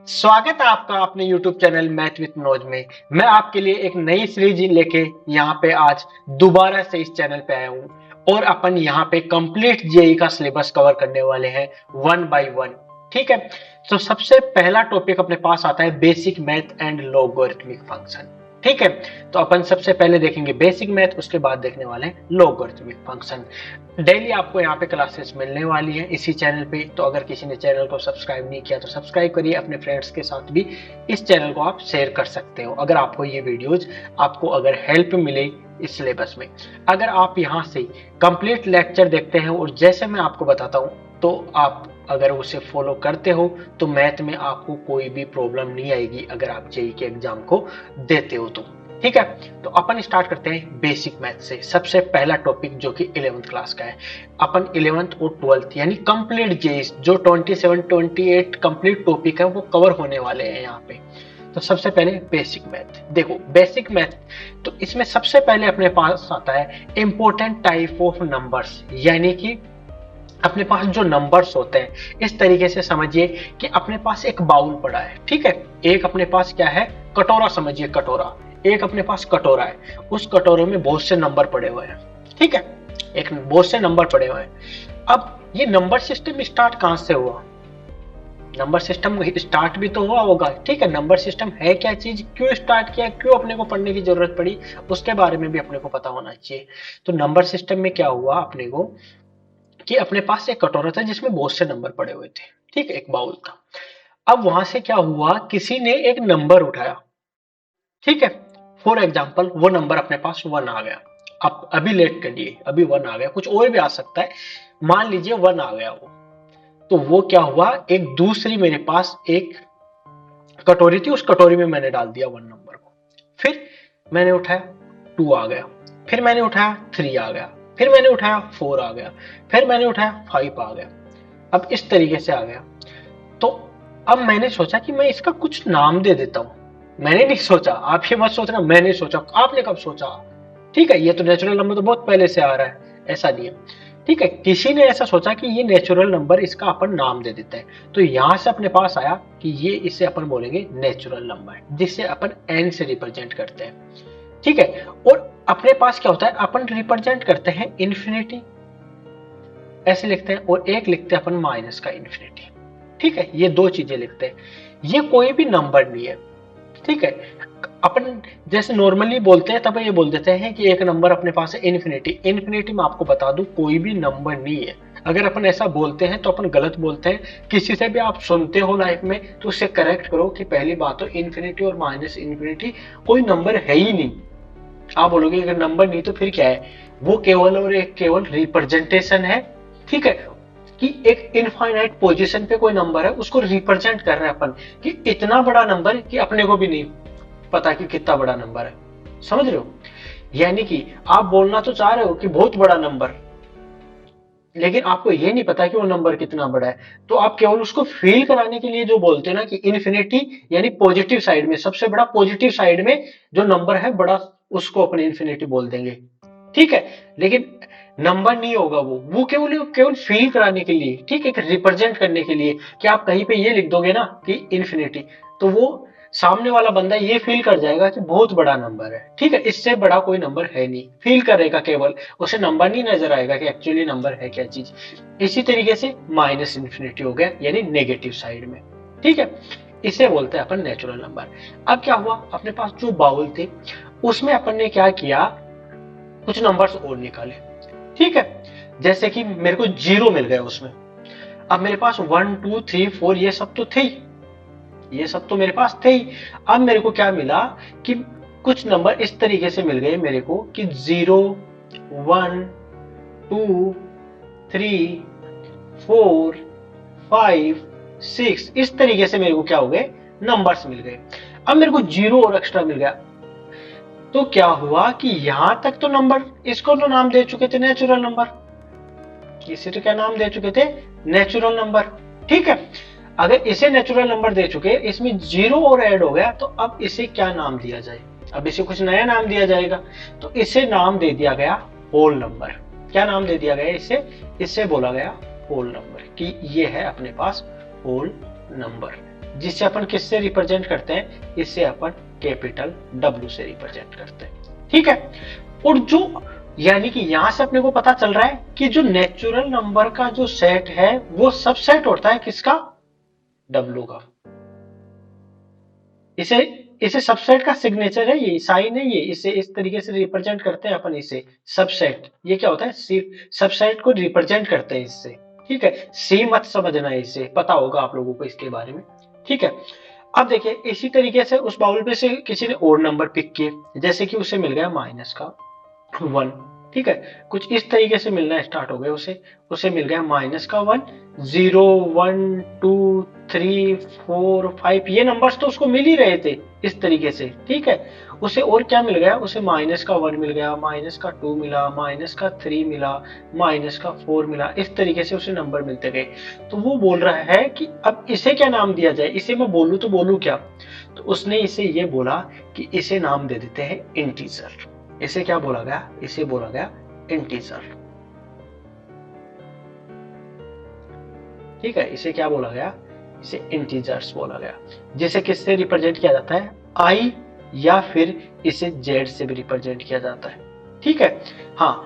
स्वागत है आपका अपने YouTube channel math with Manoj में। मैं आपके लिए एक नई सीरीज लेके यहाँ पे आज दोबारा से इस चैनल पे आया हूँ और अपन यहाँ पे कंप्लीट जेई का सिलेबस कवर करने वाले हैं वन बाय वन। ठीक है, तो सबसे पहला टॉपिक अपने पास आता है basic math and logarithmic function. ठीक है, तो अपन सबसे पहले देखेंगे बेसिक मैथ, उसके बाद देखने वाले हैं लॉगरिथमिक फंक्शन। डेली आपको यहाँ पे क्लासेस मिलने वाली है इसी चैनल पे, तो अगर किसी ने चैनल को सब्सक्राइब नहीं किया तो सब्सक्राइब करिए। अपने फ्रेंड्स के साथ भी इस चैनल को आप शेयर कर सकते हो अगर आपको ये वीडियोज आपको अगर हेल्प मिले इस सिलेबस में। अगर आप यहाँ से कंप्लीट लेक्चर देखते हैं और जैसे मैं आपको बताता हूँ तो आप अगर उसे फॉलो करते हो तो मैथ में आपको कोई भी प्रॉब्लम नहीं आएगी अगर आप जेई के एग्जाम को देते हो तो। ठीक है, तो अपन स्टार्ट करते हैं बेसिक मैथ से। सबसे पहला टॉपिक जो कि 11th क्लास का है, अपन 11th और 12th यानी कंप्लीट जेई जो 27-28 कंप्लीट टॉपिक है वो कवर होने वाले हैं यहाँ पे। तो सबसे पहले बेसिक मैथ देखो। बेसिक मैथ तो इसमें सबसे पहले अपने पास आता है इंपॉर्टेंट टाइप ऑफ नंबर्स, यानी कि अपने पास जो नंबर्स होते हैं इस तरीके से समझिए कि अपने पास एक बाउल पड़ा है। ठीक है, एक अपने पास क्या है, कटोरा समझिए, कटोरा एक अपने पास कटोरा है, उस कटोरे में बहुत से नंबर पड़े हुए हैं। ठीक है, एक बहुत से नंबर पड़े हुए हैं। अब ये नंबर सिस्टम स्टार्ट कहां से हुआ? नंबर सिस्टम स्टार्ट भी तो हुआ होगा। ठीक है, नंबर सिस्टम है क्या चीज, क्यों स्टार्ट किया, क्यों अपने को पढ़ने की जरूरत पड़ी, उसके बारे में भी अपने को पता होना चाहिए। तो नंबर सिस्टम में क्या हुआ अपने को कि अपने पास एक कटोरा था जिसमें बहुत से नंबर पड़े हुए थे। ठीक है, एक बाउल था। अब वहां से क्या हुआ, किसी ने एक नंबर उठाया। ठीक है, फॉर एग्जाम्पल वो नंबर अपने पास 1 आ गया। अब अभी लेट करिए, अभी 1 आ गया, कुछ और भी आ सकता है। मान लीजिए 1 आ गया वो, तो वो क्या हुआ, एक दूसरी मेरे पास एक कटोरी थी, उस कटोरी में मैंने डाल दिया 1 नंबर को। फिर मैंने उठाया, 2 आ गया। फिर मैंने उठाया, 3 आ गया। फिर मैंने उठाया, 4 आ गया। फिर मैंने उठाया, 5 आ गया। अब इस तरीके से आ गया। तो अब मैंने सोचा कि मैं इसका कुछ नाम दे देता हूं। मैंने नहीं सोचा, आप ये मत सोचना मैंने सोचा, आपने कब सोचा? ठीक है, ये तो नेचुरल नंबर तो बहुत पहले से आ रहा है, ऐसा नहीं है। ठीक है, किसी ने ऐसा सोचा कि ये नेचुरल नंबर, इसका अपन नाम दे देते हैं। तो यहां से अपने पास आया कि ये इसे अपन बोलेंगे नेचुरल नंबर, जिसे अपन एन से रिप्रेजेंट करते हैं। ठीक है, और अपने पास क्या होता है, अपन रिप्रेजेंट करते हैं इन्फिनिटी, ऐसे लिखते हैं, और एक लिखते हैं अपन माइनस का इन्फिनिटी। ठीक है, ये दो चीजें लिखते हैं। ये कोई भी नंबर नहीं है। ठीक है, अपन जैसे नॉर्मली बोलते हैं तब ये बोल देते हैं कि एक नंबर अपने पास है इन्फिनिटी। इन्फिनिटी में आपको बता दूं कोई भी नंबर नहीं है। अगर अपन ऐसा बोलते हैं तो अपन गलत बोलते हैं। किसी से भी आप सुनते हो लाइफ में तो उससे करेक्ट करो कि पहली बात तो इन्फिनिटी और माइनस इन्फिनिटी कोई नंबर है ही नहीं। आप बोलोगे अगर नंबर नहीं तो फिर क्या है, वो केवल और एक केवल रिप्रेजेंटेशन है। ठीक है, कि एक इनफाइनाइट पोजीशन पे कोई नंबर है उसको रिप्रेजेंट कर रहे हैं अपन कि इतना बड़ा नंबर कि अपने को भी नहीं पता कि कितना बड़ा नंबर है। समझ रहे हो? यानी कि आप बोलना तो चाह रहे हो कि बहुत बड़ा नंबर, लेकिन आपको ये नहीं पता कि वो नंबर कितना बड़ा है। तो आप केवल उसको फील कराने के लिए जो बोलते हैं ना कि इन्फिनिटी यानी पॉजिटिव साइड में, सबसे बड़ा पॉजिटिव साइड में जो नंबर है बड़ा, उसको अपन इन्फिनिटी बोल देंगे। ठीक है, लेकिन नंबर नहीं होगा वो केवल केवल फील कराने के लिए, ठीक है, रिप्रेजेंट करने के लिए कि आप कहीं पे ये लिख दोगे ना कि इन्फिनिटी, तो वो सामने वाला बंदा ये फील कर जाएगा कि बहुत बड़ा नंबर है। ठीक है, इससे बड़ा कोई नंबर है नहीं, फील करेगा केवल, उसे नंबर नहीं नजर आएगा कि एक्चुअली नंबर है क्या चीज। इसी तरीके से माइनस इन्फिनिटी हो गया यानी नेगेटिव साइड में। ठीक है, इसे बोलते हैं अपन नेचुरल नंबर। अब क्या हुआ, अपने पास जो बाउल थे उसमें अपन ने क्या किया, कुछ नंबर्स और निकाले। ठीक है, जैसे कि मेरे को 0 मिल गया उसमें। अब मेरे पास 1 2 3 4 ये सब तो थे ही, ये सब तो मेरे पास थे ही। अब मेरे को क्या मिला कि कुछ नंबर इस तरीके से मिल गए मेरे को कि 0 1 2 3 4 5 6 इस तरीके से मेरे को क्या हो गए, नंबर्स मिल गए। अब मेरे को 0 और एक्स्ट्रा मिल गया। तो क्या हुआ कि यहां तक तो नंबर, इसको तो नाम दे चुके थे नेचुरल नंबर, इसे तो क्या नाम दे चुके थे, नेचुरल नंबर। ठीक है, अगर इसे नेचुरल नंबर दे चुके, इसमें 0 और ऐड हो गया, तो अब इसे क्या नाम दिया जाए, अब इसे कुछ नया नाम दिया जाएगा। तो इसे नाम दे दिया गया होल नंबर। क्या नाम दे दिया गया इसे, इसे बोला गया होल नंबर कि ये है अपने पास होल नंबर, जिससे अपन किससे रिप्रेजेंट करते हैं, इससे अपन कैपिटल W से रिप्रेजेंट करते हैं। ठीक है, और जो यानी कि यहां से अपने को पता चल रहा है कि जो नेचुरल नंबर का जो सेट है वो सबसेट होता है किसका, W का। इसे इसे सबसेट का सिग्नेचर है, ये साइन है, ये इसे इस तरीके से रिप्रेजेंट करते हैं अपन इसे सबसेट। ये क्या होता है, सी सबसेट को रिप्रेजेंट करते हैं इससे। ठीक है, सी मत समझना है, इसे पता होगा आप लोगों को इसके बारे में। ठीक है, अब देखिए इसी तरीके से उस बाउल पे से किसी ने और नंबर पिक किए, जैसे कि उसे मिल गया -1। ठीक है, कुछ इस तरीके से मिलना स्टार्ट हो गया उसे उसे मिल गया -1, 0 1 2 3 4 5, ये नंबर्स तो उसको मिल ही रहे थे इस तरीके से। ठीक है, उसे और क्या मिल गया, उसे -1 मिल गया, -2 मिला, -3 मिला, -4 मिला, इस तरीके से उसे नंबर मिलते गए। तो वो बोल रहा है कि अब इसे क्या नाम दिया जाए, इसे मैं बोलूं तो बोलूं क्या। तो उसने इसे ये बोला कि इसे नाम दे देते हैं इंटीजर। इसे क्या बोला गया, इसे बोला गया इंटीजर। ठीक है, इसे क्या बोला गया, इसे इंटीजर्स बोला गया। जिसे किससे रिप्रेजेंट किया जाता है, आई, या फिर इसे जेड से भी रिप्रेजेंट किया जाता है। ठीक है, हाँ,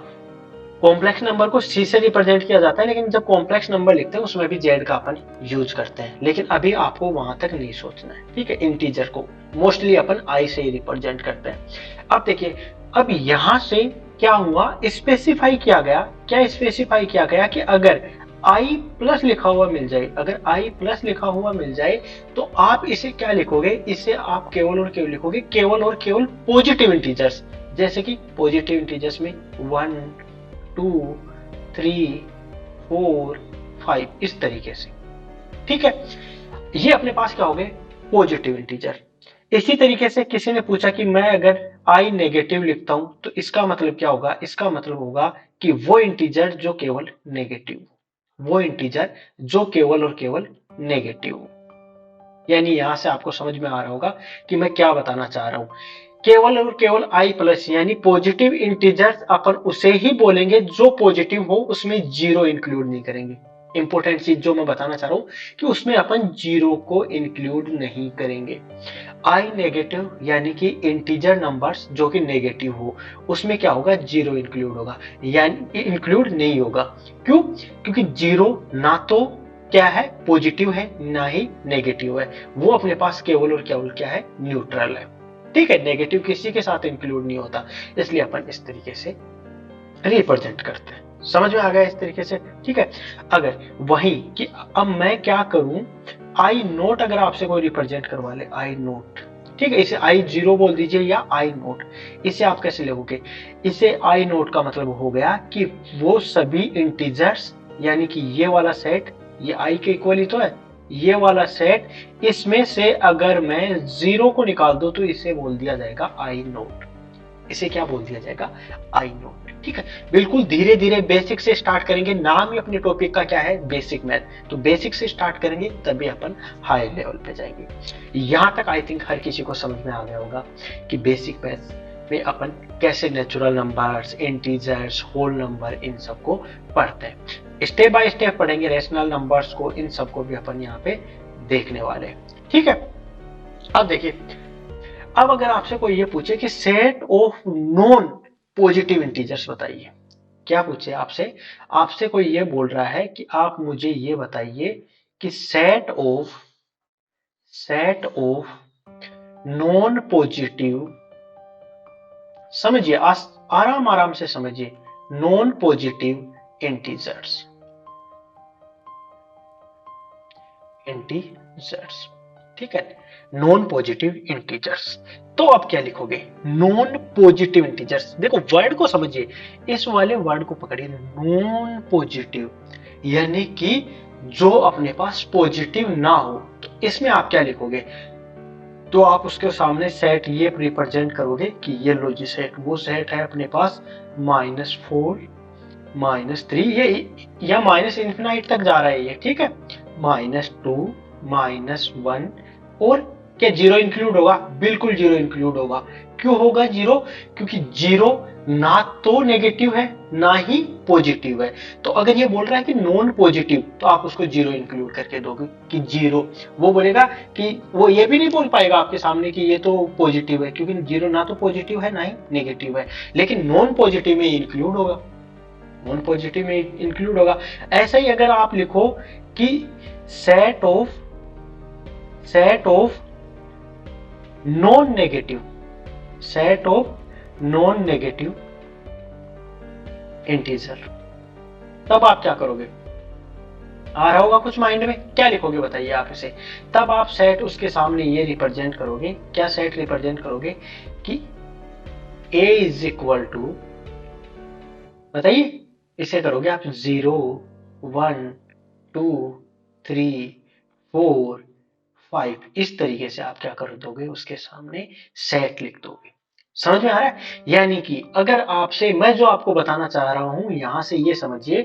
कॉम्प्लेक्स नंबर को सी से रिप्रेजेंट किया जाता है, लेकिन जब कॉम्प्लेक्स नंबर लिखते हैं उसमें भी जेड का अपन यूज करते हैं, लेकिन अभी आपको वहां तक नहीं सोचना है। ठीक है, इंटीजर को मोस्टली अपन आई से ही रिप्रेजेंट करते हैं। अब देखिए, अब यहां से क्या हुआ, स्पेसिफाई किया गया, क्या स्पेसिफाई किया गया कि अगर आई प्लस लिखा हुआ मिल जाए, अगर आई प्लस लिखा हुआ मिल जाए तो आप इसे क्या लिखोगे, इसे आप केवल और केवल लिखोगे केवल और केवल पॉजिटिव इंटीजर्स। जैसे कि पॉजिटिव इंटीजर्स में 1 2 3 4 5, इस तरीके से। ठीक है, ये अपने पास क्या हो गए, पॉजिटिव इंटीजर। इसी तरीके से किसी ने पूछा कि मैं अगर आई नेगेटिव लिखता हूं तो इसका मतलब क्या होगा, इसका मतलब होगा कि वो इंटीजर जो केवल नेगेटिव, वो इंटीजर जो केवल और केवल नेगेटिव हो। यानी यहां से आपको समझ में आ रहा होगा कि मैं क्या बताना चाह रहा हूं। केवल और केवल आई प्लस यानी पॉजिटिव इंटीजर्स अपन उसे ही बोलेंगे जो पॉजिटिव हो, उसमें जीरो इंक्लूड नहीं करेंगे। इंपॉर्टेंट चीज जो मैं बताना चाह रहा हूं कि उसमें अपन जीरो को इंक्लूड नहीं करेंगे। आई नेगेटिव यानी कि इंटीजर नंबर्स जो कि नेगेटिव हो, उसमें क्या होगा, जीरो इंक्लूड होगा, यानी इंक्लूड नहीं होगा। क्यों, क्योंकि जीरो ना तो क्या है, पॉजिटिव है, ना ही नेगेटिव है, वो अपने पास केवल और केवल क्या है, न्यूट्रल है। ठीक है, नेगेटिव किसी के साथ इंक्लूड नहीं होता, इसलिए अपन इस तरीके से रिप्रेजेंट करते हैं। समझ में आ गया इस तरीके से। ठीक है, अगर वही कि अब मैं क्या करूं, आई नोट अगर आपसे कोई रिप्रेजेंट करवा ले, आई नोट, ठीक है, इसे आई जीरो बोल दीजिए या आई नोट, इसे आप कैसे लिखोगे, इसे आई नोट का मतलब हो गया कि वो सभी इंटीजर्स, यानी कि ये वाला सेट, ये आई के इक्वल ही तो है, ये वाला सेट, इसमें से अगर मैं जीरो को निकाल दूं तो इसे बोल दिया जाएगा आई नोट। इसे क्या बोल दिया जाएगा, आई नोट। ठीक है, बिल्कुल धीरे धीरे बेसिक से स्टार्ट करेंगे, नाम ही अपने टॉपिक का क्या है, बेसिक मैथ, तो बेसिक से स्टार्ट करेंगे तभी अपन हाई लेवल पे जाएंगे। यहां तक आई थिंक हर किसी को समझ में आ गया होगा कि बेसिक मैथ में अपन कैसे natural numbers, integers, whole number, इन सबको पढ़ते हैं। स्टेप बाय स्टेप पढ़ेंगे, रेशनल नंबर्स को, इन सबको भी अपन यहाँ पे देखने वाले हैं। ठीक है, अब देखिए, अब अगर आपसे कोई ये पूछे कि set of non positive integers बताइए, क्या पूछे आपसे, आपसे कोई ये बोल रहा है कि आप मुझे ये बताइए कि सेट ऑफ नॉन पॉजिटिव, समझिए, आराम आराम से समझिए, नॉन पॉजिटिव इंटीजर्स, ठीक है, नॉन पॉजिटिव इंटीजर्स। तो आप क्या लिखोगे, नॉन पॉजिटिव इंटीजर्स, देखो वर्ड को समझिए, इस वाले वर्ड को पकड़िए, नॉन पॉजिटिव यानी कि जो अपने पास पॉजिटिव ना हो, तो इसमें आप क्या लिखोगे, तो आप उसके सामने सेट ये रिप्रेजेंट करोगे कि ये लो जी सेट, वो सेट है अपने पास -4 -3, ये या माइनस इन्फिनाइट तक जा रहा है ये, ठीक है, -2 -1 और क्या जीरो इंक्लूड होगा? बिल्कुल जीरो इंक्लूड होगा। क्यों होगा जीरो? क्योंकि जीरो ना तो नेगेटिव है ना ही पॉजिटिव है। तो अगर ये बोल रहा है कि नॉन पॉजिटिव, तो आप उसको जीरो इंक्लूड करके दोगे कि जीरो। वो बोलेगा कि वो ये भी नहीं बोल पाएगा आपके सामने कि ये तो पॉजिटिव है, क्योंकि जीरो ना तो पॉजिटिव है ना ही नेगेटिव है, लेकिन नॉन पॉजिटिव में इंक्लूड होगा, नॉन पॉजिटिव में इंक्लूड होगा। ऐसा ही अगर आप लिखो कि set of non negative, set of non negative integer, तब आप क्या करोगे? आ रहा होगा कुछ माइंड में, क्या लिखोगे बताइए आप इसे? तब आप सेट उसके सामने ये रिप्रेजेंट करोगे, क्या सेट रिप्रेजेंट करोगे कि a इज इक्वल टू, बताइए, इसे करोगे आप 0 1 2 3 4 5, इस तरीके से आप क्या कर दोगे? उसके सामने सेट लिख दोगे। समझ में आ रहा है? यानी कि अगर आपसे मैं जो आपको बताना चाह रहा हूं यहां से ये समझिए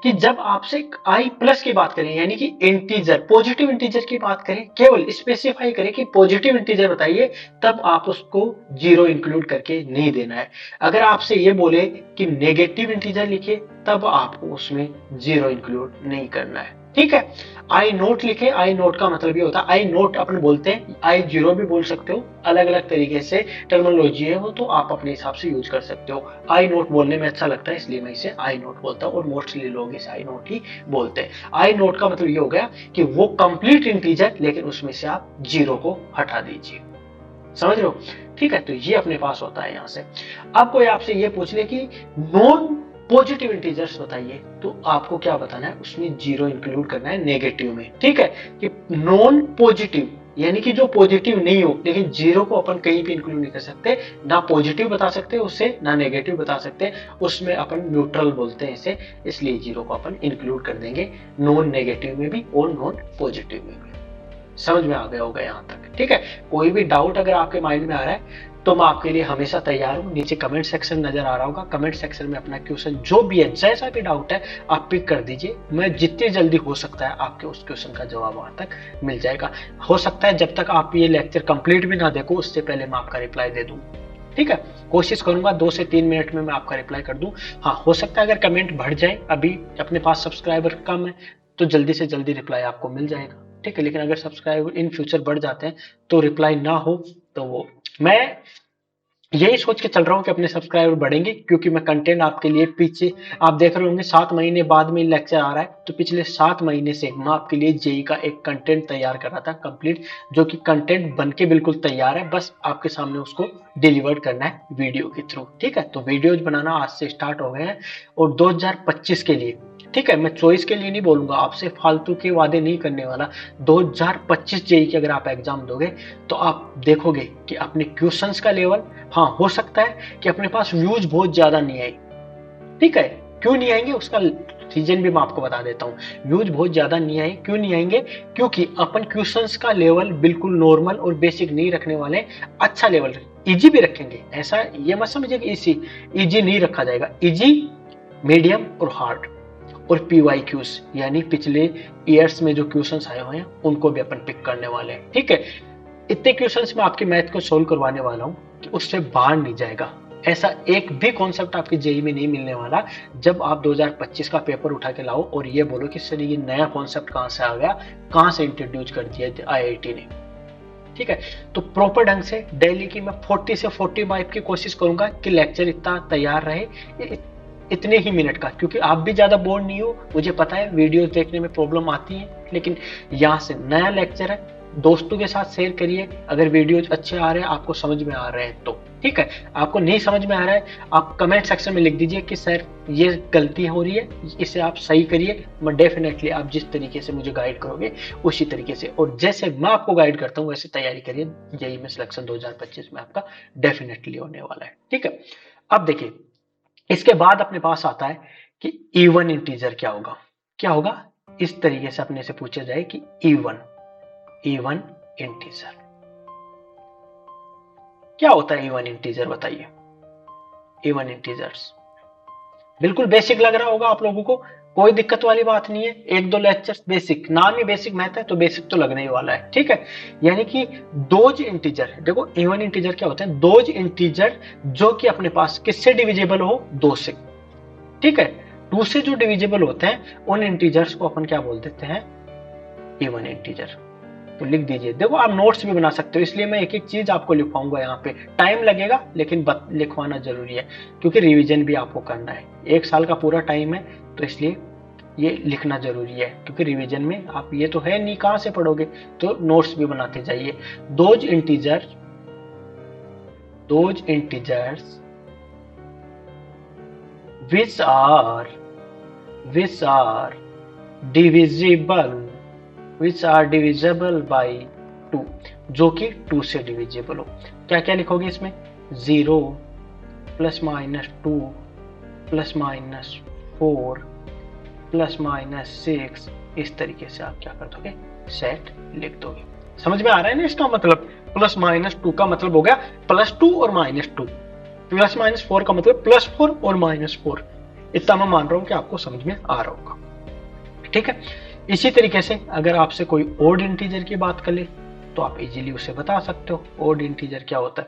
कि जब आपसे आई प्लस की बात करें, यानी कि इंटीजर, पॉजिटिव इंटीजर की बात करें, केवल स्पेसिफाई करें कि पॉजिटिव इंटीजर बताइए, तब आप उसको जीरो इंक्लूड करके नहीं देना है। अगर आपसे ये बोले कि नेगेटिव इंटीजर लिखिए, तब आपको उसमें जीरो इंक्लूड नहीं करना है। ठीक है? आई नोट लिखे, आई नोट का मतलब ये होता है, आई नोट अपन बोलते हैं, आई जीरो भी बोल सकते हो, अलग अलग तरीके से टर्मिनोलॉजी है वो, तो आप अपने हिसाब से यूज कर सकते हो। आई नोट बोलने में अच्छा लगता है, इसलिए मैं इसे आई नोट बोलता हूँ, और मोस्टली लोग इसे आई नोट ही बोलते हैं। आई नोट का मतलब ये हो गया कि वो कंप्लीट इंटीजर, लेकिन उसमें से आप जीरो को हटा दीजिए। समझ रहे हो? ठीक है, तो ये अपने पास होता है। यहां से अब कोई आपसे ये पूछ ले कि नॉन पॉजिटिव इंटीजर्स बताइए, तो आपको क्या बताना है? उसमें जीरो इंक्लूड करना है नेगेटिव में। ठीक है, कि नॉन पॉजिटिव यानी कि जो पॉजिटिव नहीं हो, लेकिन जीरो को अपन कहीं भी इंक्लूड नहीं कर सकते, ना पॉजिटिव बता सकते उससे, ना नेगेटिव बता सकते, उसमें अपन न्यूट्रल बोलते हैं इसे, इसलिए जीरो को अपन इंक्लूड कर देंगे नॉन नेगेटिव में भी और नॉन पॉजिटिव में भी। समझ में आ गया होगा यहाँ तक? ठीक है, कोई भी डाउट अगर आपके माइंड में आ रहा है तो मैं आपके लिए हमेशा तैयार हूँ। नीचे कमेंट सेक्शन नजर आ रहा होगा, कमेंट सेक्शन में अपना क्वेश्चन जो भी है, जैसा भी डाउट है, आप पिक कर दीजिए। मैं जितनी जल्दी हो सकता है आपके उस क्वेश्चन का जवाब वहां तक मिल जाएगा। हो सकता है जब तक आप ये लेक्चर कंप्लीट भी ना देखो, उससे पहले मैं आपका रिप्लाई दे दूं। ठीक है, कोशिश करूंगा 2 से 3 मिनट में मैं आपका रिप्लाई कर दूं। हाँ, हो सकता है अगर कमेंट बढ़ जाए, अभी अपने पास सब्सक्राइबर कम है, तो जल्दी से जल्दी रिप्लाई आपको मिल जाएगा। ठीक है, लेकिन अगर सब्सक्राइबर इन फ्यूचर बढ़ जाते हैं तो रिप्लाई ना हो, तो वो मैं यही सोच के चल रहा हूँ कि अपने सब्सक्राइबर बढ़ेंगे, क्योंकि मैं कंटेंट आपके लिए पीछे, आप देख रहे होंगे 7 महीने बाद में लेक्चर आ रहा है, तो पिछले 7 महीने से मैं आपके लिए जेई का एक कंटेंट तैयार कर रहा था कंप्लीट, जो कि कंटेंट बन के बिल्कुल तैयार है, बस आपके सामने उसको डिलीवर करना है वीडियो के थ्रू। ठीक है, तो वीडियोज बनाना आज से स्टार्ट हो गए हैं, और 2025 के लिए, ठीक है, मैं चॉइस के लिए नहीं बोलूंगा, आपसे फालतू के वादे नहीं करने वाला। 2025 जेई के अगर आप एग्जाम दोगे, तो आप देखोगे कि अपने क्वेश्चंस का लेवल, हाँ, हो सकता है कि अपने पास व्यूज बहुत ज्यादा नहीं आए। ठीक है, क्यों नहीं आएंगे उसका रीजन भी मैं आपको बता देता हूँ। व्यूज बहुत ज्यादा नहीं आए, क्यों नहीं आएंगे? क्योंकि अपन क्वेश्चंस का लेवल बिल्कुल नॉर्मल और बेसिक नहीं रखने वाले, अच्छा लेवल, इजी भी रखेंगे। ऐसा ये मत समझिए कि इजी नहीं रखा जाएगा, इजी, मीडियम और हार्ड, और PYQs यानी पिछले ईयर्स में जो क्वेश्चंस आए हुए हैं उनको भी अपन पिक करने वाले हैं। ठीक है, इतने क्वेश्चंस में आपके मैथ को सोल्व करवाने वाला हूं कि उससे बाहर नहीं जाएगा। ऐसा एक भी कॉन्सेप्ट आपके जेई में नहीं मिलने वाला जब आप 2025 का पेपर उठा के लाओ और ये बोलो कि सर ये नया कॉन्सेप्ट कहां से आ गया, कहां से इंट्रोड्यूस कर दिया IIT ने। ठीक है, तो प्रॉपर ढंग से डेली की मैं 40 से 45 की कोशिश करूंगा कि लेक्चर इतना तैयार रहे, इतने ही मिनट का, क्योंकि आप भी ज्यादा बोर नहीं हो, मुझे पता है वीडियो देखने में प्रॉब्लम आती है, लेकिन यहाँ से नया लेक्चर है, दोस्तों के साथ शेयर करिए। अगर वीडियोज अच्छे आ रहे हैं, आपको समझ में आ रहे हैं तो ठीक है, आपको नहीं समझ में आ रहा है, आप कमेंट सेक्शन में लिख दीजिए कि सर ये गलती हो रही है, इसे आप सही करिए। मैं डेफिनेटली, आप जिस तरीके से मुझे गाइड करोगे उसी तरीके से, और जैसे मैं आपको गाइड करता हूँ वैसे तैयारी करिए, जेईई में सिलेक्शन 2025 में आपका डेफिनेटली होने वाला है। ठीक है, अब देखिए, इसके बाद अपने पास आता है कि इवन इंटीजर क्या होगा। क्या होगा? इस तरीके से अपने से पूछा जाए कि इवन इवन इंटीजर क्या होता है? इवन इंटीजर बताइए। इवन इंटीजर्स बिल्कुल बेसिक लग रहा होगा आप लोगों को, कोई दिक्कत वाली बात नहीं है, एक दो लेक्चर्स बेसिक, नाम ही बेसिक मैथ है तो बेसिक तो लगने ही वाला है, ठीक है। यानी कि दोज इंटीजर, देखो इवन इंटीजर क्या होते हैं, दोज इंटीजर जो कि अपने पास किससे डिविजिबल हो, 2 से, ठीक है। 2 से जो डिविजिबल होते हैं उन इंटीजर्स को अपन क्या बोल देते हैं, इवन इंटीजर। तो लिख दीजिए, देखो आप नोट्स भी बना सकते हो, इसलिए मैं एक एक चीज आपको लिखवाऊंगा, यहाँ पे टाइम लगेगा लेकिन लिखवाना जरूरी है क्योंकि रिवीजन भी आपको करना है, 1 साल का पूरा टाइम है, तो इसलिए ये लिखना जरूरी है क्योंकि रिवीजन में आप ये तो है नहीं, कहां से पढ़ोगे, तो नोट्स भी बनाते जाइए। Those integers which are divisible by 2, जो कि 2 से डिविजिबल हो। क्या क्या लिखोगे इसमें, 0 plus minus 2 plus minus 4 plus minus 6, इस तरीके से आप क्या कर दोगे, सेट लिख दोगे। समझ में आ रहा है ना इसका मतलब, प्लस माइनस 2 का मतलब हो गया +2 और -2, प्लस माइनस 4 का मतलब +4 और -4। इतना मैं मान रहा हूं कि आपको समझ में आ रहा होगा, ठीक है। इसी तरीके से अगर आपसे कोई ओड इंटीजर की बात कर ले तो आप इजीली उसे बता सकते हो ओड इंटीजर क्या होता है।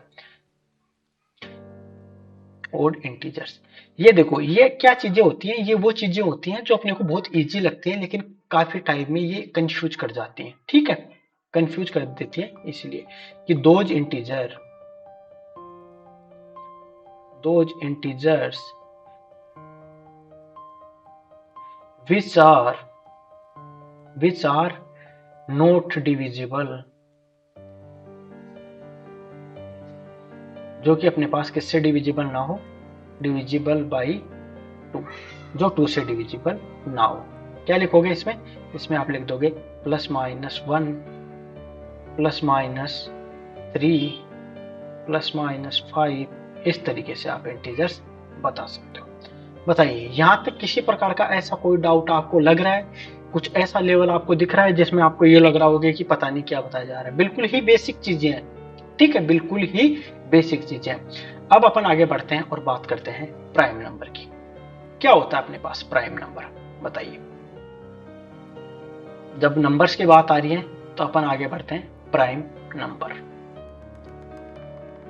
ओड इंटीजर्स, ये देखो ये क्या चीजें होती हैं, ये वो चीजें होती हैं जो अपने को बहुत इजी लगती हैं लेकिन काफी टाइम में ये कंफ्यूज कर जाती हैं, ठीक है, कंफ्यूज कर देती है, इसलिए कि those integers which are not divisible, जो कि अपने पास किससे डिविजिबल ना हो, डिविजिबल बाई 2, जो 2 से डिविजिबल ना हो। क्या लिखोगे इसमें, इसमें आप लिख दोगे +-1 +-3 +-5, इस तरीके से आप इंटीजर्स बता सकते हो। बताइए यहां तक किसी प्रकार का ऐसा कोई डाउट आपको लग रहा है, कुछ ऐसा लेवल आपको दिख रहा है जिसमें आपको ये लग रहा होगा कि पता नहीं क्या बताया जा रहा है, बिल्कुल ही बेसिक चीजें हैं, ठीक है, बिल्कुल ही बेसिक चीजें हैं। अब अपन आगे बढ़ते हैं और बात करते हैं प्राइम नंबर की। क्या होता है अपने पास प्राइम नंबर, बताइए। जब नंबर्स की बात आ रही है तो अपन आगे बढ़ते हैं प्राइम नंबर।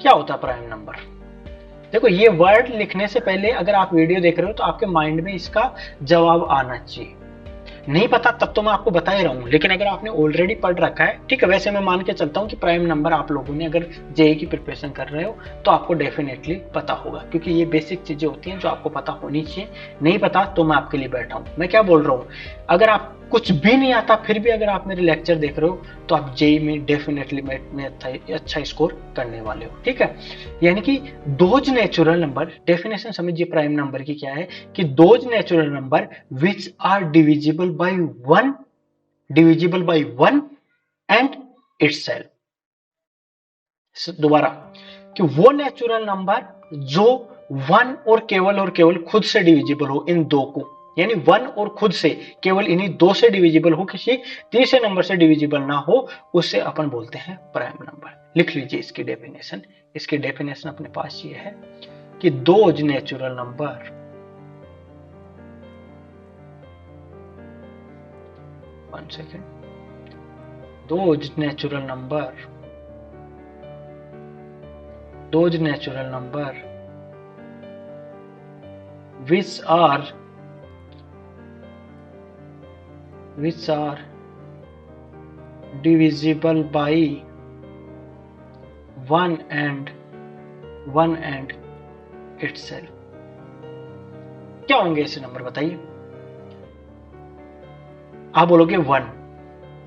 क्या होता है प्राइम नंबर, देखो ये वर्ड लिखने से पहले अगर आप वीडियो देख रहे हो तो आपके माइंड में इसका जवाब आना चाहिए। नहीं पता तब तो मैं आपको बता ही रहा हूं, लेकिन अगर आपने ऑलरेडी पढ़ रखा है, ठीक है, वैसे मैं मान के चलता हूं कि प्राइम नंबर आप लोगों ने अगर जेईई की प्रिपरेशन कर रहे हो तो आपको डेफिनेटली पता होगा क्योंकि ये बेसिक चीजें होती हैं जो आपको पता होनी चाहिए। नहीं पता तो मैं आपके लिए बैठा हूं। मैं क्या बोल रहा हूं, अगर आप कुछ भी नहीं आता फिर भी अगर आप मेरे लेक्चर देख रहे हो तो आप जेईई में डेफिनेटली में अच्छा स्कोर करने वाले हो, ठीक है। यानी कि दोज नेचुरल नंबर, डेफिनेशन समझिए प्राइम नंबर की क्या है कि those natural number which are divisible by 1 and itself. दोबारा, कि वो नेचुरल नंबर जो 1 और केवल खुद से डिविजिबल हो इन दो को, यानी 1 और खुद से केवल इन्हीं 2 से डिविजिबल हो, किसी तीसरे नंबर से डिविजिबल ना हो, उससे अपन बोलते हैं प्राइम नंबर। लिख लीजिए इसकी डेफिनेशन। इसकी डेफिनेशन अपने पास ये है कि those natural number, one second, those natural number which are divisible by 1 and itself। क्या होंगे ऐसे नंबर, बताइए। आप बोलोगे 1,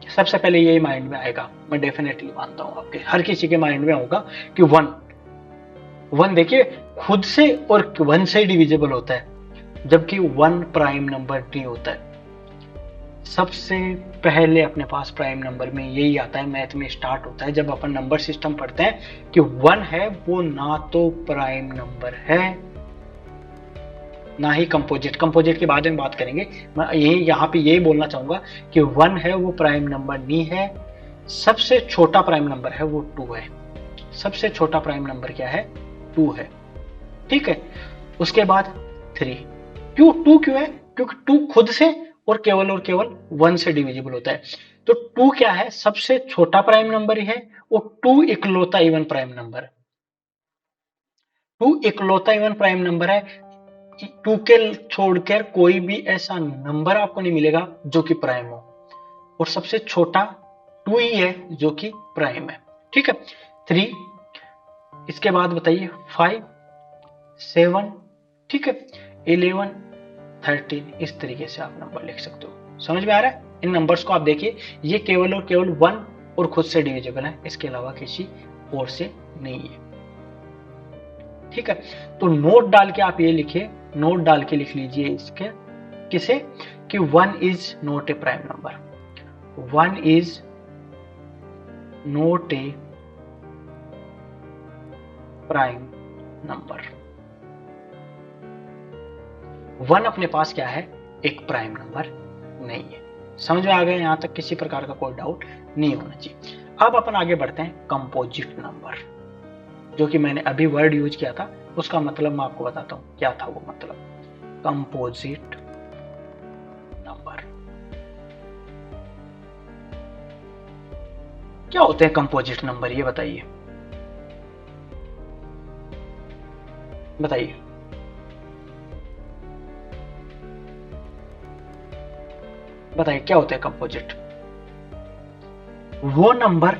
सबसे पहले यही माइंड में आएगा, मैं डेफिनेटली मानता हूं आपके हर किसी के माइंड में होगा कि 1 देखिए खुद से और 1 से डिविजिबल होता है, जबकि 1 प्राइम नंबर नहीं होता है। सबसे पहले अपने पास प्राइम नंबर में यही आता है, मैथ में स्टार्ट होता है जब अपन नंबर सिस्टम पढ़ते हैं कि 1 है वो ना तो प्राइम नंबर है ना ही कंपोजिट के बारे में बात करेंगे। मैं यहाँ पे यही बोलना चाहूंगा कि 1 है वो प्राइम नंबर नहीं है। सबसे छोटा प्राइम नंबर है वो 2 है। सबसे छोटा प्राइम नंबर क्या है, 2 है, ठीक है। उसके बाद 3, 2 क्यों है, क्योंकि 2 खुद से और केवल 1 से डिविजिबल होता है। तो 2 क्या है, सबसे छोटा प्राइम नंबर ही है, और 2 इकलौता इवन प्राइम नंबर है। 2 इकलौता इवन प्राइम नंबर है। 2 के छोड़कर कोई भी ऐसा नंबर आपको नहीं मिलेगा जो कि प्राइम हो, और सबसे छोटा 2 ही है जो कि प्राइम है। ठीक है, 3, इसके बाद बताइए 5, 7, ठीक है, 11, 13, इस तरीके से आप नंबर लिख सकते हो। समझ में आ रहा है? इन नंबर्स को आप देखिए, ये केवल और केवल 1 और खुद से डिविजिबल है, इसके अलावा किसी और से नहीं है। ठीक है, तो नोट डाल के आप ये लिखिए, नोट डाल के लिख लीजिए इसके किसे, कि 1 is not a prime number, 1 is not a prime number. 1 अपने पास क्या है, एक प्राइम नंबर नहीं है। समझ में आ गया? यहां तक किसी प्रकार का कोई डाउट नहीं होना चाहिए। अब अपन आगे बढ़ते हैं कंपोजिट नंबर, जो कि मैंने अभी वर्ड यूज किया था, उसका मतलब मैं आपको बताता हूं क्या था वो मतलब। कंपोजिट नंबर क्या होते हैं? कंपोजिट नंबर ये बताइए, बताइए। बताइए क्या होते हैं कंपोजिट? वो नंबर,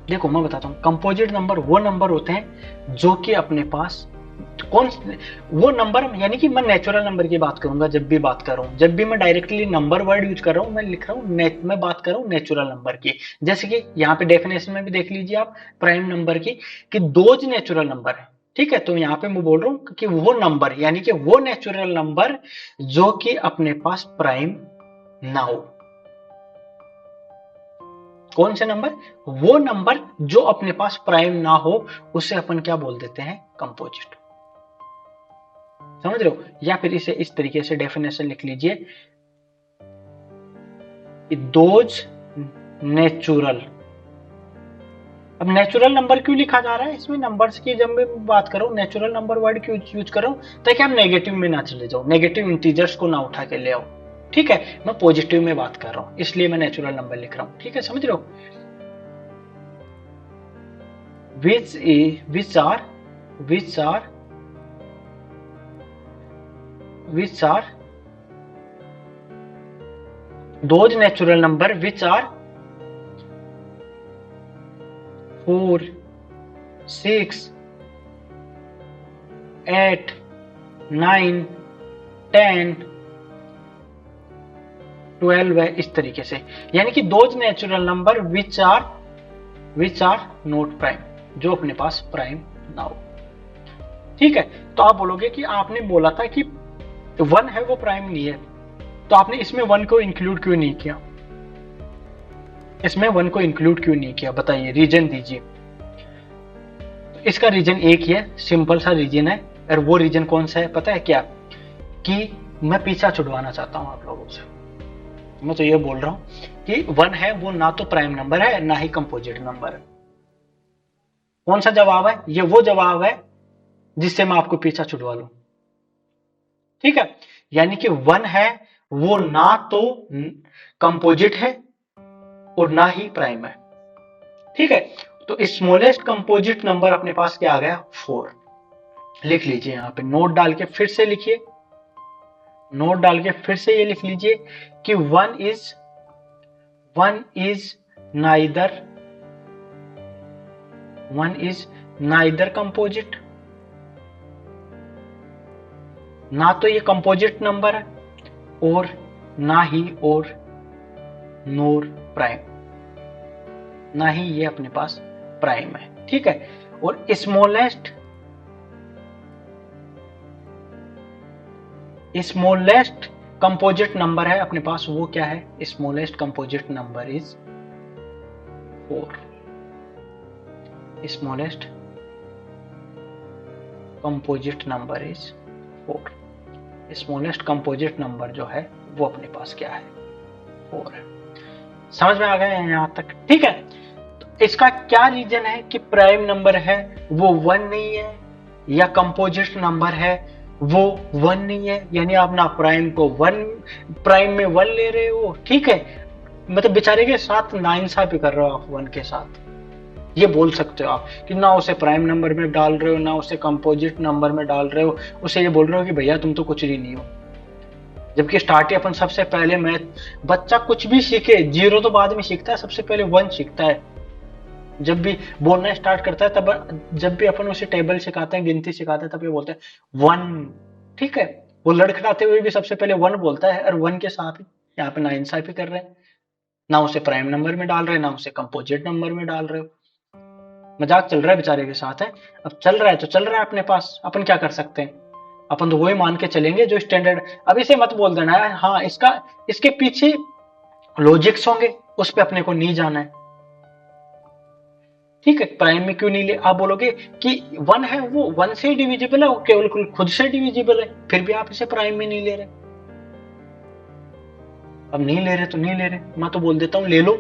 देखो मैं बताता हूं, कंपोजिट नंबर वो नंबर होते हैं जो कि अपने पास कौन, वो नंबर, यानी कि मैं नेचुरल नंबर की बात करूंगा जब भी बात कर रहा हूं, जब भी मैं डायरेक्टली नंबर वर्ड यूज कर रहा हूं, मैं लिख रहा हूं मैं बात कर रहा हूं नेचुरल नंबर की। जैसे कि यहाँ पे डेफिनेशन में भी देख लीजिए आप प्राइम नंबर की, कि दोज नेचुरल नंबर है। ठीक है, तो यहाँ पे मैं बोल रहा हूं कि वो नंबर, यानी कि वो नेचुरल नंबर जो कि अपने पास प्राइम ना हो। कौन से नंबर? वो नंबर जो अपने पास प्राइम ना हो, उसे अपन क्या बोल देते हैं? कंपोजिट। समझ रहे हो? या फिर इसे इस तरीके से डेफिनेशन लिख लीजिए, दोज नेचुरल। अब नेचुरल नंबर क्यों लिखा जा रहा है इसमें? नंबर्स की जब मैं बात करूं, नेचुरल नंबर वर्ड क्यों यूज कर रहा हूं? ताकि आप नेगेटिव में ना चले जाओ, नेगेटिव इंटीजर्स को ना उठा के ले आओ। ठीक है, मैं पॉजिटिव में बात कर रहा हूं, इसलिए मैं नेचुरल नंबर लिख रहा हूं। ठीक है, समझ रहे हो? which are which are which are those natural number which are 4, 6, 8, 9, 10, 12 है, इस तरीके से। यानी कि those natural number which are not prime, जो अपने पास प्राइम ना हो। ठीक है, तो आप बोलोगे कि आपने बोला था कि 1 है वो प्राइम नहीं है, तो आपने इसमें 1 को इंक्लूड क्यों नहीं किया? इसमें 1 को इंक्लूड क्यों नहीं किया? बताइए, रीजन दीजिए। तो इसका रीजन एक ही है, सिंपल सा रीजन है, और वो रीजन कौन सा है पता है क्या? कि मैं पीछा छुड़वाना चाहता हूं आप लोगों से। मैं तो ये बोल रहा हूं कि 1 है वो ना तो प्राइम नंबर है ना ही कंपोजिट नंबर है। कौन सा जवाब है? ये वो जवाब है जिससे मैं आपको पीछा छुड़वा लूं। ठीक है, यानी कि 1 है वो ना तो कंपोजिट है और ना ही प्राइम है। ठीक है, तो स्मॉलेस्ट कंपोजिट नंबर अपने पास क्या आ गया? 4। लिख लीजिए, यहां पे नोट डाल के फिर से लिखिए, नोट डाल के फिर से ये लिख लीजिए कि 1 इज नाइदर कंपोजिट, ना तो ये कंपोजिट नंबर है और ना ही और नोर प्राइम, ना ही ये अपने पास प्राइम है। ठीक है, और स्मॉलेस्ट कंपोजिट नंबर है अपने पास, वो क्या है? Smallest composite number is 4। Smallest composite number is 4। Smallest composite number जो है वो अपने पास क्या है? 4 है। समझ में आ गया यहां तक? ठीक है, तो इसका क्या रीजन है कि प्राइम नंबर है वो 1 नहीं है, या कंपोजिट नंबर है वो वन नहीं है, यानी आप ना प्राइम को वन, प्राइम में वन ले रहे हो, ठीक है, मतलब बेचारे के साथ नाइंसाफी कर रहे हो आप वन के साथ। ये बोल सकते हो आप कि ना उसे प्राइम नंबर में डाल रहे हो ना उसे कंपोजिट नंबर में डाल रहे हो, उसे ये बोल रहे हो कि भैया तुम तो कुछ भी नहीं हो। जबकि स्टार्ट ही अपन सबसे पहले मैथ, बच्चा कुछ भी सीखे जीरो तो बाद में सीखता है, सबसे पहले वन सीखता है। जब भी बोलना स्टार्ट करता है तब, जब भी अपन उसे टेबल सिखाते हैं, गिनती सिखाते हैं, तब ये बोलते हैं वन, ठीक है। वो लड़खड़ाते हुए भी सबसे पहले वन बोलता है, और वन के साथ ही यहाँ पे नाइंसाफी कर रहे हैं, ना उसे प्राइम नंबर में डाल रहे हैं ना उसे कंपोजिट नंबर में डाल रहे हो। मजाक चल रहा है बेचारे के साथ है। अब चल रहा है तो चल रहा है अपने पास, अपन क्या कर सकते हैं, अपन तो वही मान के चलेंगे जो स्टैंडर्ड। अब इसे मत बोल देना है हाँ इसका, इसके पीछे लॉजिक्स होंगे, उस पे अपने को नहीं जाना है, ठीक है। प्राइम में क्यों नहीं ले, आप बोलोगे कि वन है वो वन से डिविजिबल है, वो केवल खुद से डिविजिबल है, फिर भी आप इसे प्राइम में नहीं ले रहे। अब नहीं ले रहे तो नहीं ले रहे, मैं तो बोल देता हूं ले लो,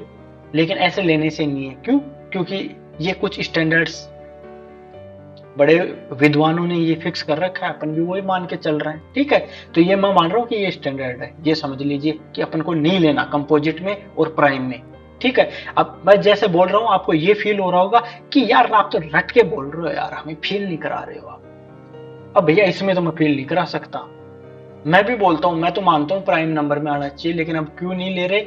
लेकिन ऐसे लेने से नहीं है। क्यों? क्योंकि ये कुछ स्टैंडर्ड्स बड़े विद्वानों ने ये फिक्स कर रखा है, अपन भी वही मान के चल रहे हैं, ठीक है। तो ये मैं मान रहा हूं कि ये स्टैंडर्ड है, ये समझ लीजिए कि अपन को नहीं लेना कंपोजिट में और प्राइम में, ठीक है। अब मैं जैसे बोल रहा हूं आपको ये फील हो रहा होगा कि यार आप तो रट के बोल रहे हो यार, हमें फील नहीं करा रहे हो आप। अब भैया इसमें तो मैं फील नहीं करा सकता, मैं भी बोलता हूं, मैं तो मानता हूं प्राइम नंबर में आना चाहिए, लेकिन अब क्यों नहीं ले रहे,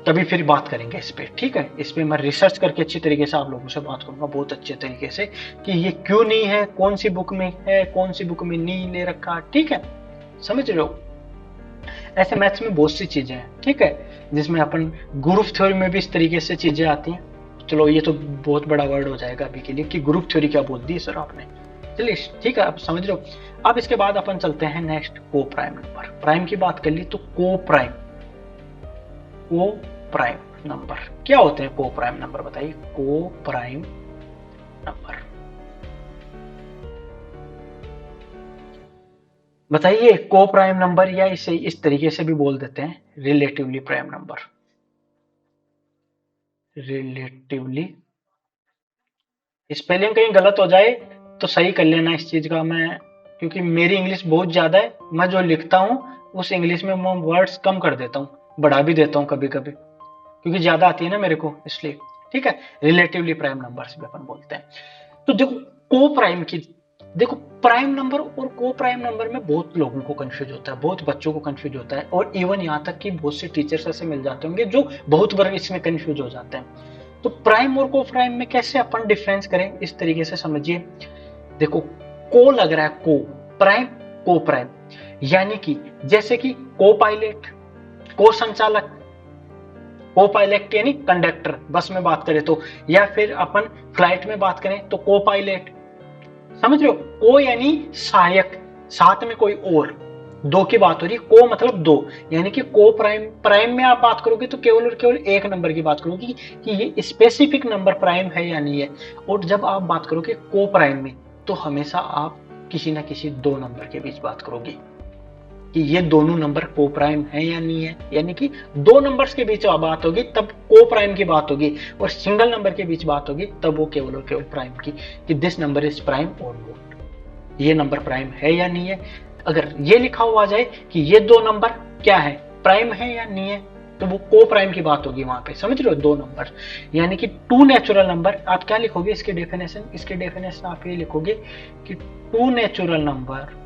तभी फिर बात करेंगे इस पे, ठीक है। इस पे मैं रिसर्च करके अच्छी तरीके से आप लोगों से बात करूंगा, बहुत अच्छे तरीके से, कि ये क्यों नहीं है, कौन सी बुक में है, कौन सी बुक में नहीं ले रखा, ठीक है। समझ रहे हो? ऐसे मैथ्स में बहुत सी चीजें हैं, ठीक है, जिसमें अपन ग्रुप थ्योरी में भी इस तरीके से चीजें आती हैं। चलो ये तो बहुत बड़ा वर्ड हो जाएगा अभी के लिए कि ग्रुप थ्योरी क्या बोल दी सर आपने, चलिए ठीक है, आप समझ रहे हो। अब इसके बाद अपन चलते हैं नेक्स्ट, को प्राइम नंबर। प्राइम की बात कर ली तो को प्राइम, को प्राइम नंबर क्या होते हैं? को प्राइम नंबर बताइए, को प्राइम नंबर बताइए। को प्राइम नंबर, या इसे इस तरीके से भी बोल देते हैं relatively prime number, relatively. Spelling कहीं गलत हो जाए तो सही कर लेना इस चीज का, मैं क्योंकि मेरी इंग्लिश बहुत ज्यादा है, मैं जो लिखता हूँ उस इंग्लिश में मैं वर्ड्स कम कर देता हूँ, बढ़ा भी देता हूँ कभी कभी, क्योंकि ज्यादा आती है ना मेरे को, इसलिए, ठीक है। रिलेटिवली प्राइम नंबर्स भी अपन बोलते हैं। तो देखो को प्राइम की, देखो प्राइम नंबर और को प्राइम नंबर में बहुत लोगों को कंफ्यूज होता है, बहुत बच्चों को कंफ्यूज होता है, और इवन यहाँ तक कि बहुत से टीचर्स ऐसे मिल जाते होंगे जो बहुत बार इसमें कंफ्यूज हो जाते हैं। तो प्राइम और को प्राइम में कैसे अपन डिफरेंस करें, इस तरीके से समझिए। देखो को लग रहा है को प्राइम, को प्राइम, यानी कि जैसे कि को पायलट, को संचालक, को पायलट यानी कंडक्टर, बस में बात करें तो, या फिर अपन फ्लाइट में बात करें तो को पायलट, समझ रहे हो। को यानी सहायक, साथ में कोई और, दो की बात हो रही है, को मतलब दो, यानी कि को प्राइम, प्राइम में आप बात करोगे तो केवल और केवल एक नंबर की बात करोगे कि ये स्पेसिफिक नंबर प्राइम है या नहीं है। और जब आप बात करोगे को प्राइम में तो हमेशा आप किसी ना किसी दो नंबर के बीच बात करोगे कि ये दोनों नंबर को प्राइम है या नहीं है, यानी कि दो नंबर्स के बीच बात होगी तब को प्राइम की बात होगी, और सिंगल नंबर के बीच बात होगी तब वो केवल और केवल प्राइम की, कि दिस नंबर इज प्राइम और नॉट, ये नंबर प्राइम है या नहीं है। अगर ये लिखा हुआ जाए कि ये दो नंबर क्या है, प्राइम है या नहीं है, तो वो को प्राइम की बात होगी वहां पे, समझ रहे हो, दो नंबर। यानी कि टू नेचुरल नंबर, आप क्या लिखोगे इसके डेफिनेशन, इसके डेफिनेशन आप ये लिखोगे कि two natural number,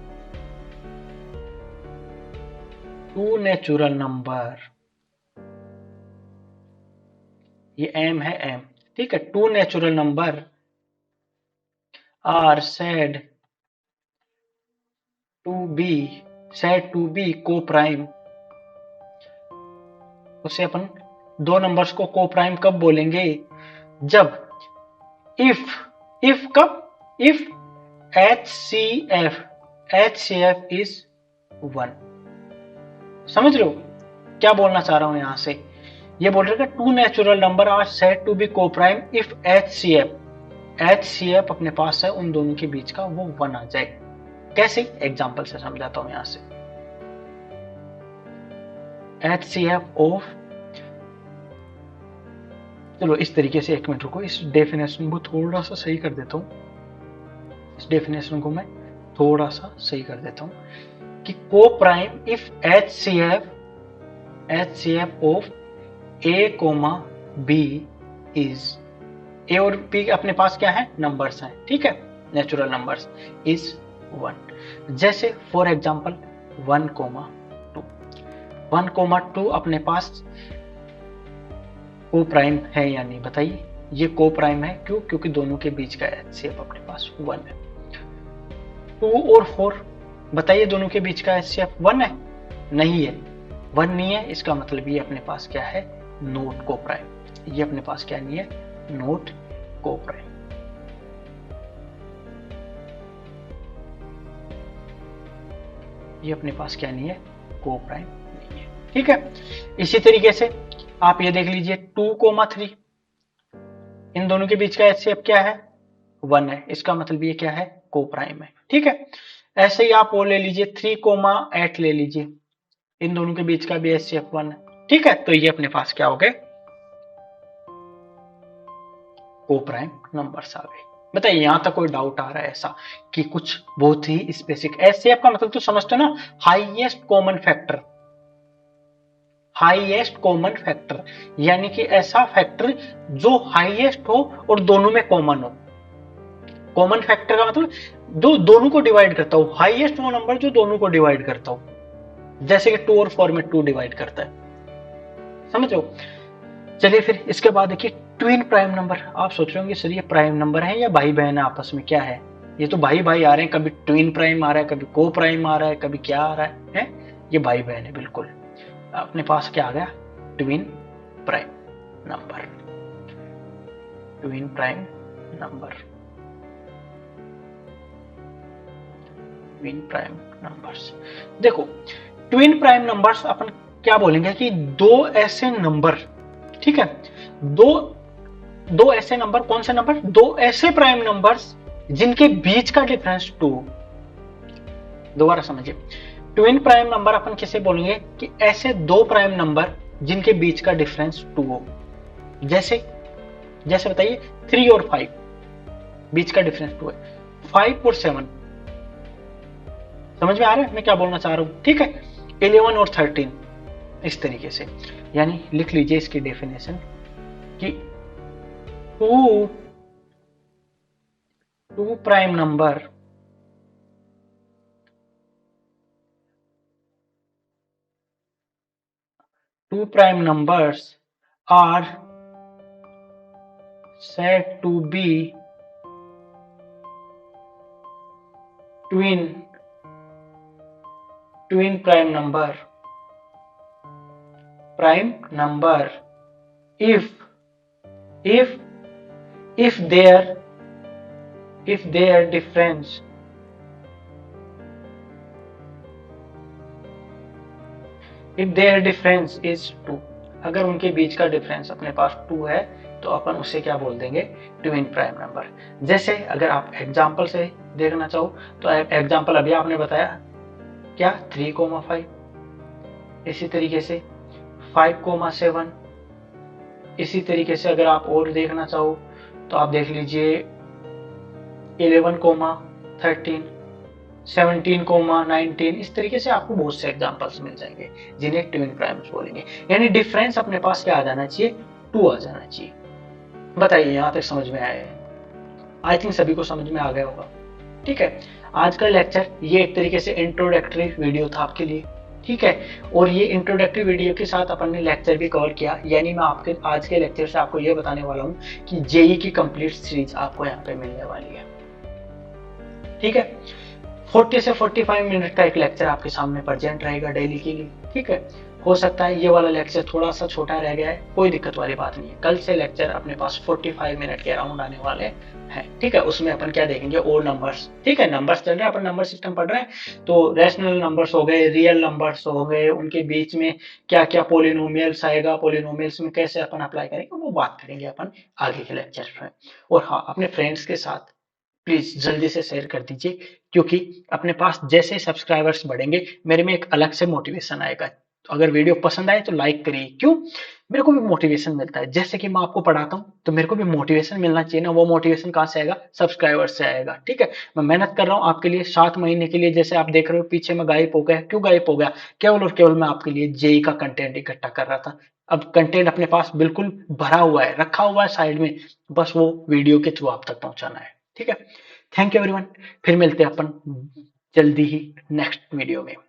two natural number, ये एम है एम, ठीक है। Two natural number are to be said to be coprime. उसे अपन दो नंबर्स को प्राइम कब बोलेंगे, जब इफ, इफ कब, if H C F is one. समझ रहे हो क्या बोलना चाह रहा हूं यहां से, ये बोल रहे two natural number are said to be coprime if H C F अपने पास है उन दोनों के बीच का वो वन आ जाए। कैसे, एग्जाम्पल से समझाता हूं यहां से। एच सी एफ ऑफ, चलो इस तरीके से, एक मिनट रुको, इस डेफिनेशन को थोड़ा सा सही कर देता हूं। इस डेफिनेशन को मैं थोड़ा सा सही कर देता हूं कि coprime if HCF of a comma b is, a और बी अपने पास क्या है, नंबर्स हैं, ठीक है, नेचुरल नंबर्स, इज 1। जैसे फॉर एग्जांपल 1,2, 1,2 अपने पास को प्राइम है या नहीं, बताइए। ये को प्राइम है, क्यों? क्योंकि दोनों के बीच का HCF अपने पास 1 है। 2 और 4, बताइए दोनों के बीच का HCF 1 है? नहीं है, 1 नहीं है, इसका मतलब ये अपने पास क्या है, नोट को प्राइम। ये अपने पास क्या नहीं है, नोट को प्राइम। ये अपने पास क्या नहीं है, को प्राइम नहीं है, ठीक है। इसी तरीके से आप ये देख लीजिए 2,3, इन दोनों के बीच का HCF क्या है, 1 है, इसका मतलब ये क्या है, को प्राइम है, ठीक है। ऐसे ही आप वो ले लीजिए 3,8 ले लीजिए, इन दोनों के बीच का भी HCF 1 है, ठीक है। तो ये अपने पास क्या हो गए, को प्राइम नंबर्स आ गए। बताइए यहां तक कोई डाउट आ रहा है ऐसा कि कुछ बहुत ही स्पेसिफिक? HCF का मतलब तो समझते हो ना, highest common factor. Highest common factor यानी कि ऐसा फैक्टर जो हाईएस्ट हो और दोनों में कॉमन हो। कॉमन फैक्टर का मतलब जो दोनों को डिवाइड करता हो, हाईएस्ट वो नंबर जो दोनों को डिवाइड करता हो, जैसे कि 2 और 4 में 2 डिवाइड करता है, समझ लो। चलिए फिर इसके बाद देखिए ट्विन प्राइम नंबर। आप सोच रहे होंगे सर ये प्राइम नंबर है या भाई बहन है आपस में, क्या है? ये तो भाई भाई आ रहे हैं, कभी ट्विन प्राइम आ रहा है, कभी को प्राइम आ रहा है, कभी क्या आ रहा है? ये भाई बहन है बिल्कुल। अपने पास क्या आ गया, twin prime number. Twin prime number, twin prime numbers. देखो ट्विन प्राइम नंबर्स अपन क्या बोलेंगे कि दो ऐसे नंबर, ठीक है, दो ऐसे नंबर, कौन से नंबर, दो ऐसे प्राइम नंबर्स जिनके बीच का डिफरेंस 2। दोबारा समझिए, ट्विन प्राइम नंबर अपन किसे बोलेंगे कि ऐसे दो प्राइम नंबर जिनके बीच का डिफरेंस 2 हो। जैसे जैसे बताइए 3 और 5 बीच का डिफरेंस 2 है, 5 और 7, समझ में आ रहा है मैं क्या बोलना चाह रहा हूं, ठीक है। 11 और 13, इस तरीके से। यानी लिख लीजिए इसकी डेफिनेशन कि two prime number two prime numbers are said to be twin prime number if if if their difference is 2। अगर उनके बीच का डिफरेंस अपने पास 2 है तो अपन उसे क्या बोल देंगे, ट्विन प्राइम नंबर। जैसे अगर आप एग्जांपल से देखना चाहो तो एग्जांपल अभी आपने बताया क्या, 3,5, इसी तरीके से 5,7, इसी तरीके से अगर आप और देखना चाहो तो आप देख लीजिए 11,13, 17,19, इस तरीके से आपको बहुत से एग्जांपल्स मिल जाएंगे जिन्हें ट्विन प्राइम्स बोलेंगे। यानी डिफरेंस अपने पास क्या आ जाना चाहिए, 2 आ जाना चाहिए। बताइए यहां तक समझ में आया है? आई थिंक सभी को समझ में आ गया होगा, ठीक है। आज का लेक्चर ये एक तरीके से इंट्रोडक्टरी वीडियो था आपके लिए, ठीक है। और ये इंट्रोडक्टरी वीडियो के साथ अपन ने लेक्चर भी कवर किया। यानी मैं आपके आज के लेक्चर से आपको ये बताने वाला हूँ कि जेई की कंप्लीट सीरीज आपको यहाँ पे मिलने वाली है, ठीक है। 40 से 45 मिनट का एक लेक्चर आपके सामने प्रेजेंट रहेगा डेली के लिए, ठीक है। हो सकता है ये वाला लेक्चर थोड़ा सा छोटा रह गया है, कोई दिक्कत वाली बात नहीं है। कल से लेक्चर अपने पास 45 मिनट के अराउंड आने वाले हैं, ठीक है। उसमें अपन क्या देखेंगे, और नंबर्स, ठीक है। नंबर्स चल रहे हैं, अपन नंबर सिस्टम पढ़ रहे हैं, तो रेशनल नंबर्स हो गए, रियल नंबर्स हो गए, उनके बीच में क्या क्या पोलिनोमियल्स आएगा, पोलिनोमियल्स में कैसे अपन अप्लाई करेंगे, वो बात करेंगे अपन आगे के लेक्चर में। और हाँ, अपने फ्रेंड्स के साथ प्लीज जल्दी से शेयर कर दीजिए, क्योंकि अपने पास जैसे सब्सक्राइबर्स बढ़ेंगे मेरे में एक अलग से मोटिवेशन आएगा, तो अगर वीडियो पसंद आए तो लाइक करिए। क्यों? मेरे को भी मोटिवेशन मिलता है। जैसे कि मैं आपको पढ़ाता हूँ तो मेरे को भी मोटिवेशन मिलना चाहिए ना। वो मोटिवेशन कहाँ से आएगा? सब्सक्राइबर से आएगा। ठीक है, मैं मेहनत कर रहा हूँ आपके लिए 7 महीने के लिए। जैसे आप देख रहे हो पीछे में गायब हो गया। क्यों गायब हो गया? केवल और केवल मैं आपके लिए जेई का कंटेंट इकट्ठा कर रहा था। अब कंटेंट अपने पास बिल्कुल भरा हुआ है, रखा हुआ है साइड में, बस वो वीडियो के थ्रू आप तक पहुंचाना है। ठीक है, थैंक यू एवरीवन। फिर मिलते हैं अपन जल्दी ही नेक्स्ट वीडियो में।